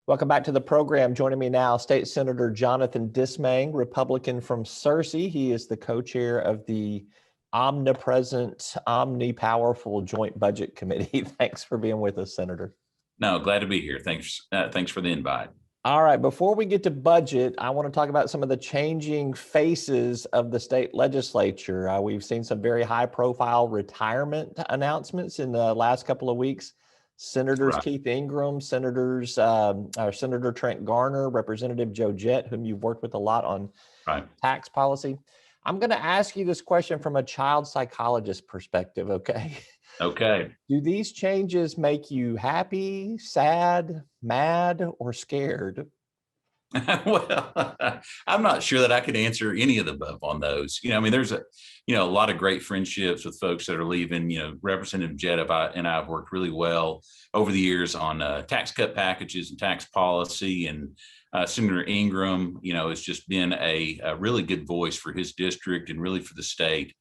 Welcome back to the program. Joining me now, State Senator Jonathan Dismang, Republican from Searcy. He is the co-chair of the omnipresent, omni-powerful Joint Budget Committee. Thanks for being with us, Senator. No, glad to be here. Thanks for the invite. All right, before we get to budget, I want to talk about some of the changing faces of the state legislature. We've seen some very high-profile retirement announcements in the last couple of weeks. Senators Keith Ingram, Senator Trent Garner, Representative Joe Jett, whom you've worked with a lot on tax policy. I'm going to ask you this question from a child psychologist perspective, okay? Okay. Do these changes make you happy, sad, mad, or scared? Well, I'm not sure that I could answer any of the above on those. I mean, there's a lot of great friendships with folks that are leaving. Representative Jett and I have worked really well over the years on tax cut packages and tax policy. And Senator Ingram, has just been a really good voice for his district and really for the state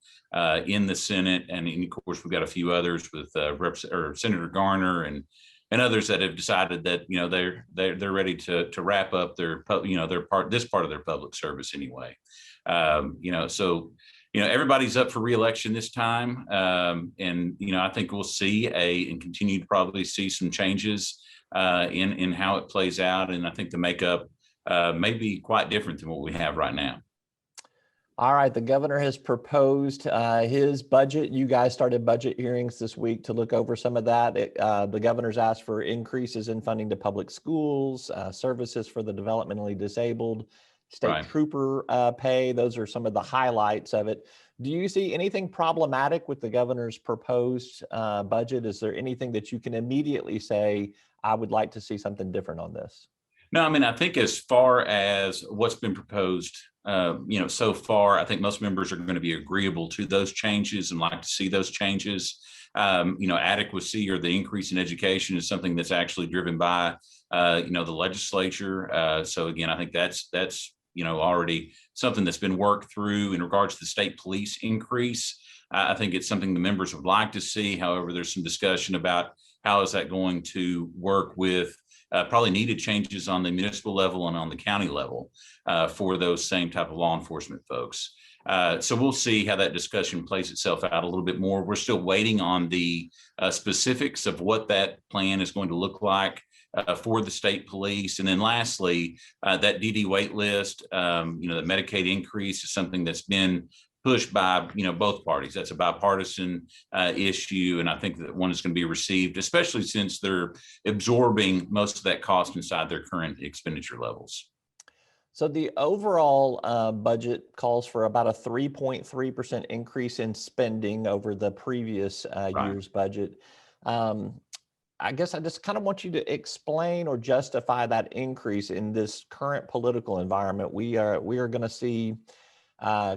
in the Senate. And of course, we've got a few others with Senator Garner and others that have decided that they're ready to wrap up this part of their public service anyway. So everybody's up for re-election this time, and I think we'll see and continue to probably see some changes in how it plays out, and I think the makeup may be quite different than what we have right now. All right, the governor has proposed his budget. You guys started budget hearings this week to look over some of that. The governor's asked for increases in funding to public schools, services for the developmentally disabled, state trooper pay. Those are some of the highlights of it. Do you see anything problematic with the governor's proposed budget? Is there anything that you can immediately say, I would like to see something different on this? No, I mean, I think as far as what's been proposed, so far, I think most members are going to be agreeable to those changes and like to see those changes. Adequacy or the increase in education is something that's actually driven by, the legislature. So again, I think that's already something that's been worked through. In regards to the state police increase, I think it's something the members would like to see. However, there's some discussion about how is that going to work with probably needed changes on the municipal level and on the county level for those same type of law enforcement folks. So we'll see how that discussion plays itself out a little bit more. We're still waiting on the specifics of what that plan is going to look like for the state police. And then lastly, that DD wait list, the Medicaid increase is something that's been pushed by both parties. That's a bipartisan issue, and I think that one is going to be received, especially since they're absorbing most of that cost inside their current expenditure levels. So the overall budget calls for about a 3.3% increase in spending over the previous year's budget. I guess I just kind of want you to explain or justify that increase in this current political environment. We are going to see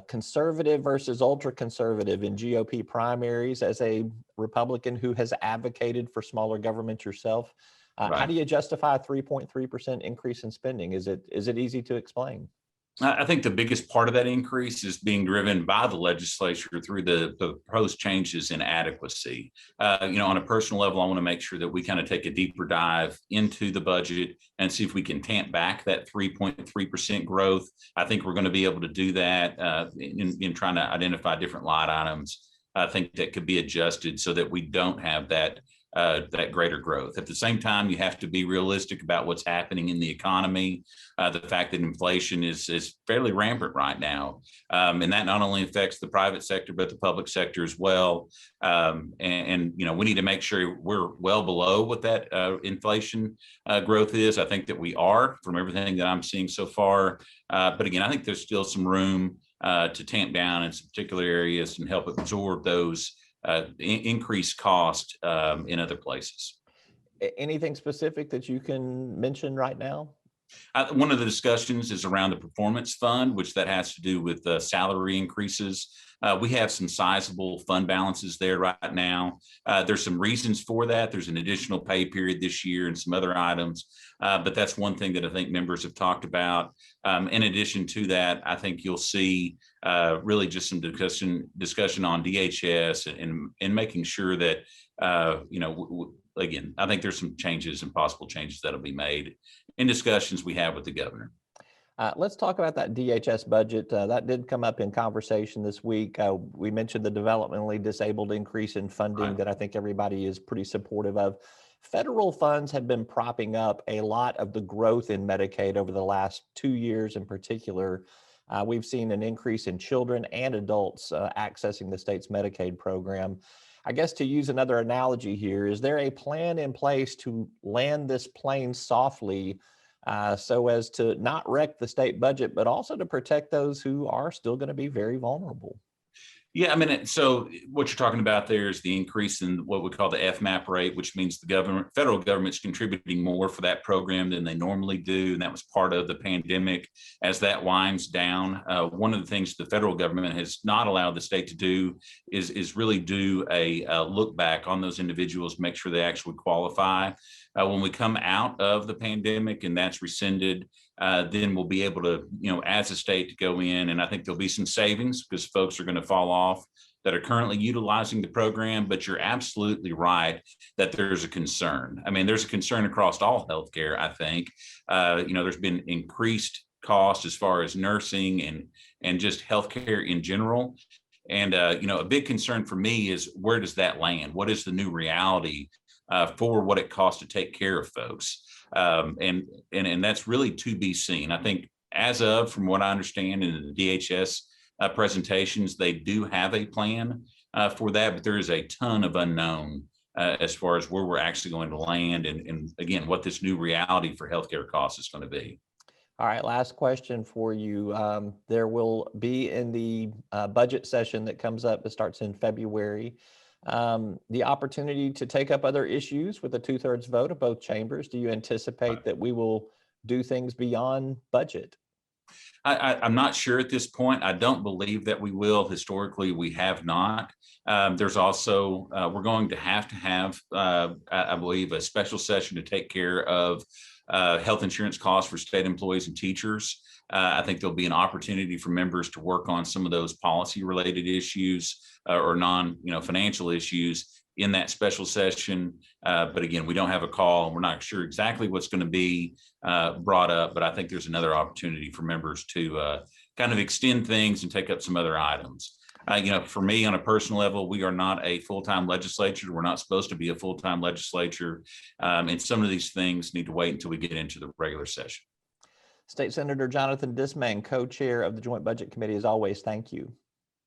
conservative versus ultra conservative in GOP primaries. As a Republican who has advocated for smaller government yourself, how do you justify a 3.3% increase in spending? Is it easy to explain? I think the biggest part of that increase is being driven by the legislature through the proposed changes in adequacy. On a personal level, I want to make sure that we kind of take a deeper dive into the budget and see if we can tamp back that 3.3% growth. I think we're going to be able to do that in trying to identify different line items. I think that could be adjusted so that we don't have that greater growth. At the same time, you have to be realistic about what's happening in the economy. The fact that inflation is fairly rampant right now. And that not only affects the private sector, but the public sector as well. And we need to make sure we're well below what that inflation growth is. I think that we are from everything that I'm seeing so far. But again, I think there's still some room to tamp down in some particular areas and help absorb those increased cost in other places. Anything specific that you can mention right now? One of the discussions is around the performance fund, which that has to do with salary increases. We have some sizable fund balances there right now. There's some reasons for that. There's an additional pay period this year and some other items. But that's one thing that I think members have talked about. In addition to that, I think you'll see really just some discussion on DHS and making sure that again, I think there's some changes and possible changes that'll be made in discussions we have with the governor. Let's talk about that DHS budget. That did come up in conversation this week. We mentioned the developmentally disabled increase in funding that I think everybody is pretty supportive of. Federal funds have been propping up a lot of the growth in Medicaid over the last 2 years in particular. We've seen an increase in children and adults accessing the state's Medicaid program. I guess to use another analogy here, is there a plan in place to land this plane softly so as to not wreck the state budget, but also to protect those who are still going to be very vulnerable? Yeah, I mean, so what you're talking about there is the increase in what we call the FMAP rate, which means the federal government's contributing more for that program than they normally do. And that was part of the pandemic. As that winds down, one of the things the federal government has not allowed the state to do is really do a look back on those individuals, make sure they actually qualify. When we come out of the pandemic and that's rescinded, then we'll be able to, as a state, to go in, and I think there'll be some savings because folks are going to fall off that are currently utilizing the program. But you're absolutely right that there's a concern. I mean, there's a concern across all healthcare, I think. There's been increased cost as far as nursing and just healthcare in general. And, a big concern for me is, where does that land? What is the new reality for what it costs to take care of folks? And that's really to be seen. I think from what I understand in the DHS presentations, they do have a plan for that, but there is a ton of unknown as far as where we're actually going to land and again, what this new reality for healthcare costs is going to be. All right, last question for you. There will be in the budget session that comes up, that starts in February, the opportunity to take up other issues with a 2/3 vote of both chambers. Do you anticipate that we will do things beyond budget? I'm not sure at this point. I don't believe that we will. Historically, we have not. There's also, we're going to have, I believe, a special session to take care of health insurance costs for state employees and teachers. I think there'll be an opportunity for members to work on some of those policy related issues or financial issues in that special session. But again, we don't have a call and we're not sure exactly what's going to be brought up, but I think there's another opportunity for members to kind of extend things and take up some other items. For me on a personal level, we are not a full-time legislature. We're not supposed to be a full-time legislature. And some of these things need to wait until we get into the regular session. State Senator Jonathan Dismang, co-chair of the Joint Budget Committee, as always, thank you.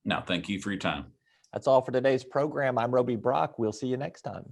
No, thank you for your time. That's all for today's program. I'm Roby Brock. We'll see you next time.